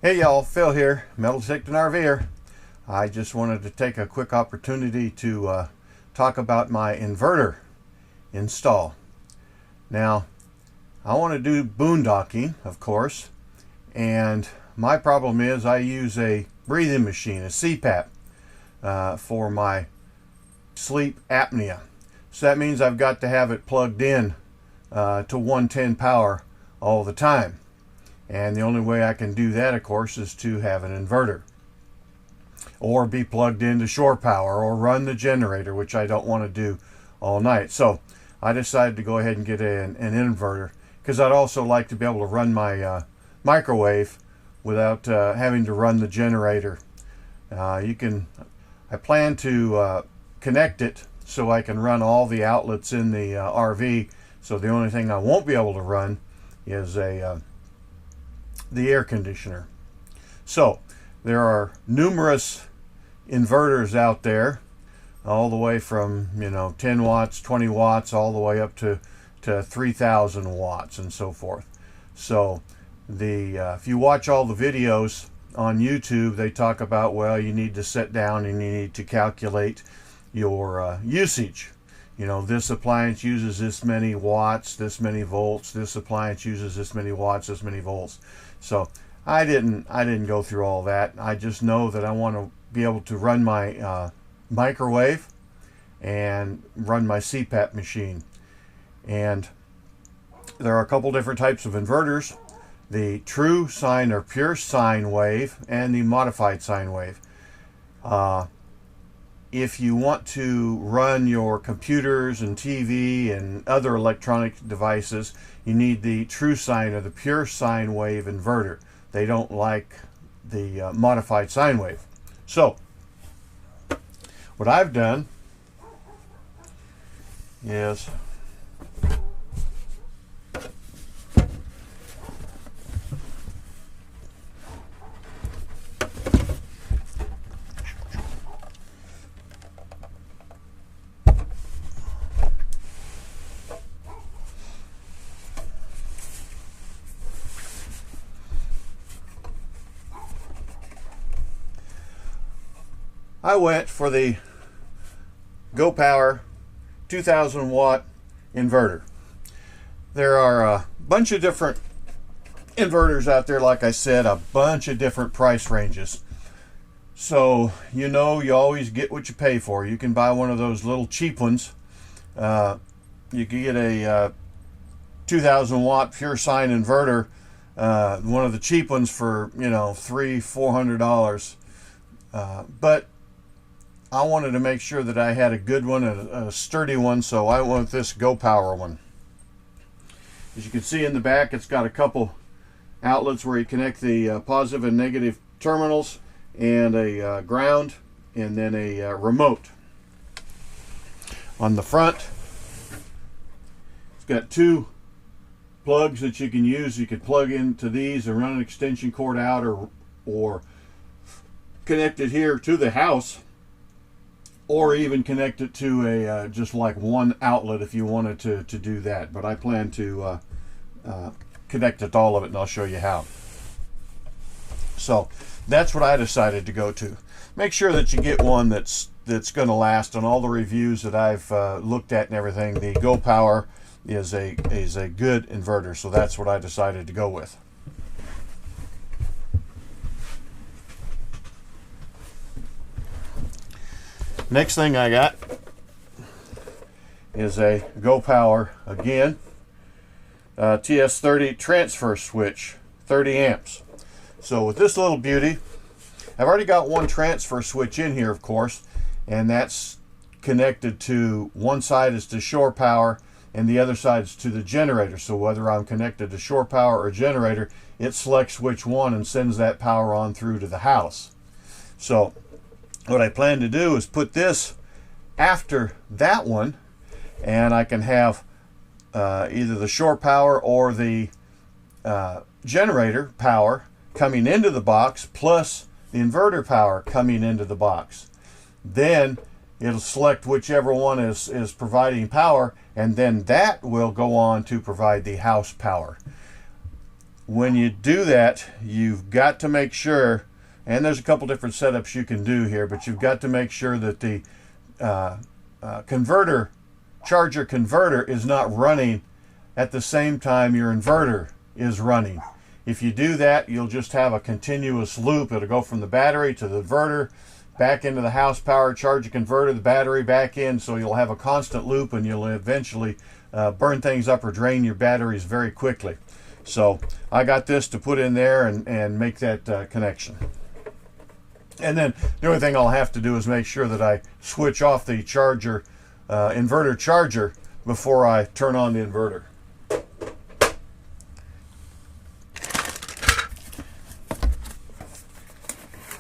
Hey y'all, Phil here, Metal Detecting RV'er. I just wanted to take a quick opportunity to talk about my inverter install. Now, I want to do boondocking, of course, and my problem is I use a breathing machine, a CPAP, for my sleep apnea. So that means I've got to have it plugged in to 110 power all the time. And the only way I can do that, of course, is to have an inverter or be plugged into shore power or run the generator, which I don't want to do all night. So I decided to go ahead and get an inverter because I'd also like to be able to run my microwave without having to run the generator. I plan to connect it so I can run all the outlets in the RV. So the only thing I won't be able to run is the air conditioner. So there are numerous inverters out there, all the way from 10 watts, 20 watts, all the way up to 3,000 watts and so forth. So if you watch all the videos on YouTube, they talk about, well, you need to sit down and you need to calculate your usage. This appliance uses this many watts, this many volts. This appliance uses this many watts, this many volts. So I didn't go through all that. I just know that I want to be able to run my microwave and run my CPAP machine. And there are a couple different types of inverters: the true sine or pure sine wave and the modified sine wave. If you want to run your computers and TV and other electronic devices, you need the true sine or the pure sine wave inverter. They don't like the modified sine wave. So what I've done is I went for the Go Power 2000 watt inverter. There are a bunch of different inverters out there, like I said, a bunch of different price ranges. So you always get what you pay for. You can buy one of those little cheap ones. You can get a 2000 watt pure sine inverter, one of the cheap ones for $300-400. But I wanted to make sure that I had a good one, a sturdy one, so I went with this Go Power one. As you can see in the back, it's got a couple outlets where you connect the positive and negative terminals, and a ground, and then a remote. On the front, it's got two plugs that you can use. You could plug into these and run an extension cord out, or connect it here to the house, or even connect it to a just like one outlet if you wanted to do that. But I plan to connect it to all of it, and I'll show you how. So that's what I decided to go to. Make sure that you get one that's going to last. On all the reviews that I've looked at and everything, the Go Power is a good inverter, so that's what I decided to go with. Next thing I got is a Go Power, again, TS30 transfer switch, 30 amps. So with this little beauty, I've already got one transfer switch in here, of course, and that's connected to one side is to shore power and the other side is to the generator. So whether I'm connected to shore power or generator, it selects which one and sends that power on through to the house. So what I plan to do is put this after that one, and I can have either the shore power or the generator power coming into the box, plus the inverter power coming into the box. Then it'll select whichever one is providing power, and then that will go on to provide the house power. when you do that, you've got to make sure, and there's a couple different setups you can do here, but you've got to make sure that the charger converter is not running at the same time your inverter is running. If you do that, you'll just have a continuous loop. It'll go from the battery to the inverter, back into the house power, charge the converter, the battery back in, so you'll have a constant loop, and you'll eventually burn things up or drain your batteries very quickly. So I got this to put in there and make that connection. And then the only thing I'll have to do is make sure that I switch off the charger, inverter charger, before I turn on the inverter.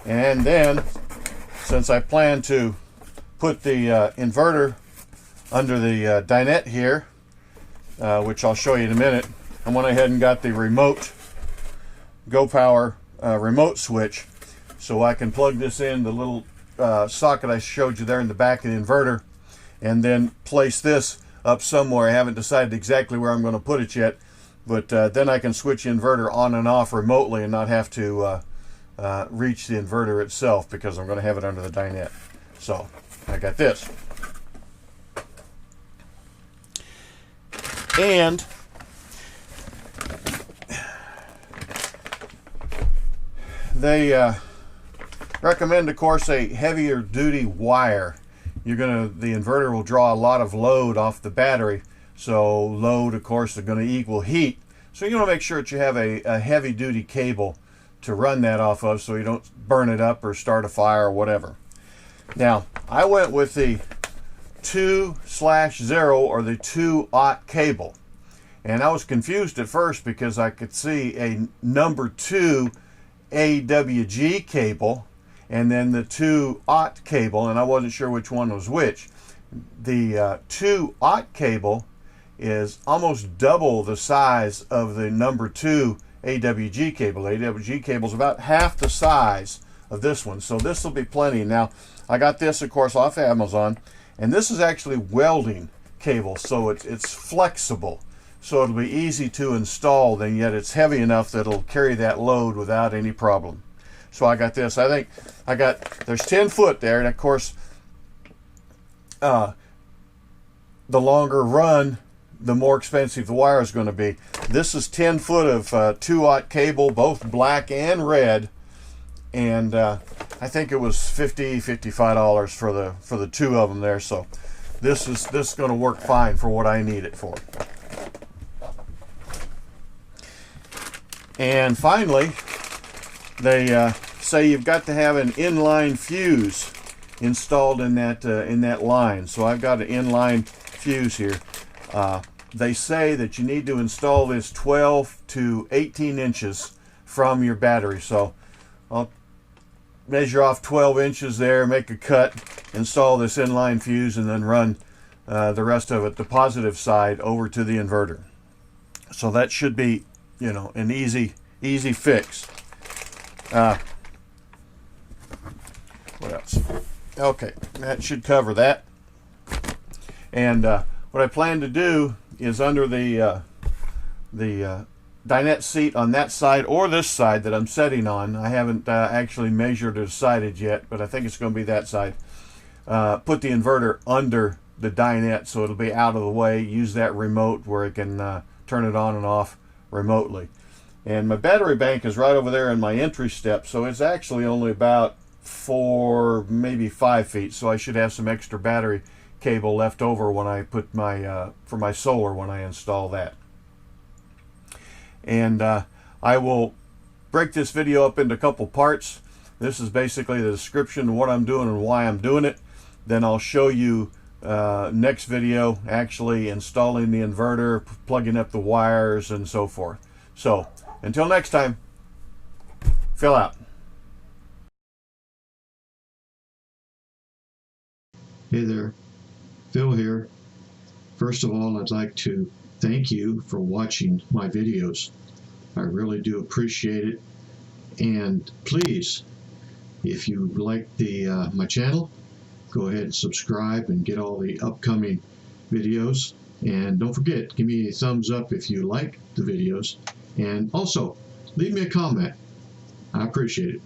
And then, since I plan to put the inverter under the dinette here, which I'll show you in a minute, I went ahead and got the remote GoPower remote switch, so I can plug this in the little socket I showed you there in the back of the inverter, and then place this up somewhere. I haven't decided exactly where I'm going to put it yet, but then I can switch the inverter on and off remotely and not have to reach the inverter itself, because I'm going to have it under the dinette. So I got this. And they recommend, of course, a heavier duty wire. The inverter will draw a lot of load off the battery, so load, of course, is going to equal heat. So you want to make sure that you have a heavy duty cable to run that off of, so you don't burn it up or start a fire or whatever. Now, I went with the 2/0 or the 2-aught cable, and I was confused at first because I could see a number 2 AWG cable and then the 2-aught cable, and I wasn't sure which one was which. The 2-aught cable is almost double the size of the number 2 AWG cable. The AWG cable is about half the size of this one, so this will be plenty. Now, I got this, of course, off Amazon, and this is actually welding cable, so it's flexible, so it'll be easy to install, and yet it's heavy enough that it'll carry that load without any problem. So I got this. I think there's 10 foot there, and of course, the longer run, the more expensive the wire is going to be. This is 10 foot of 2-aught cable, both black and red, and I think it was $55 for the two of them there. So this is going to work fine for what I need it for. And finally, they say you've got to have an inline fuse installed in that line. So I've got an inline fuse here. They say that you need to install this 12 to 18 inches from your battery. So I'll measure off 12 inches there, make a cut, install this inline fuse, and then run the rest of it, the positive side, over to the inverter. So that should be, an easy fix. What else? Okay, that should cover that. And what I plan to do is under the dinette seat on that side or this side that I'm sitting on, I haven't actually measured or decided yet, but I think it's going to be that side, put the inverter under the dinette so it'll be out of the way. Use that remote where it can turn it on and off remotely. And my battery bank is right over there in my entry step, so it's actually only about 4, maybe 5 feet, so I should have some extra battery cable left over when I put my for my solar when I install that. And I will break this video up into a couple parts. This is basically the description of what I'm doing and why I'm doing it. Then I'll show you next video actually installing the inverter, plugging up the wires, and so forth. So until next time, fill out. Hey there, Phil here. First of all, I'd like to thank you for watching my videos. I really do appreciate it. And please, if you like my channel, go ahead and subscribe and get all the upcoming videos. And don't forget, give me a thumbs up if you like the videos. And also, leave me a comment. I appreciate it.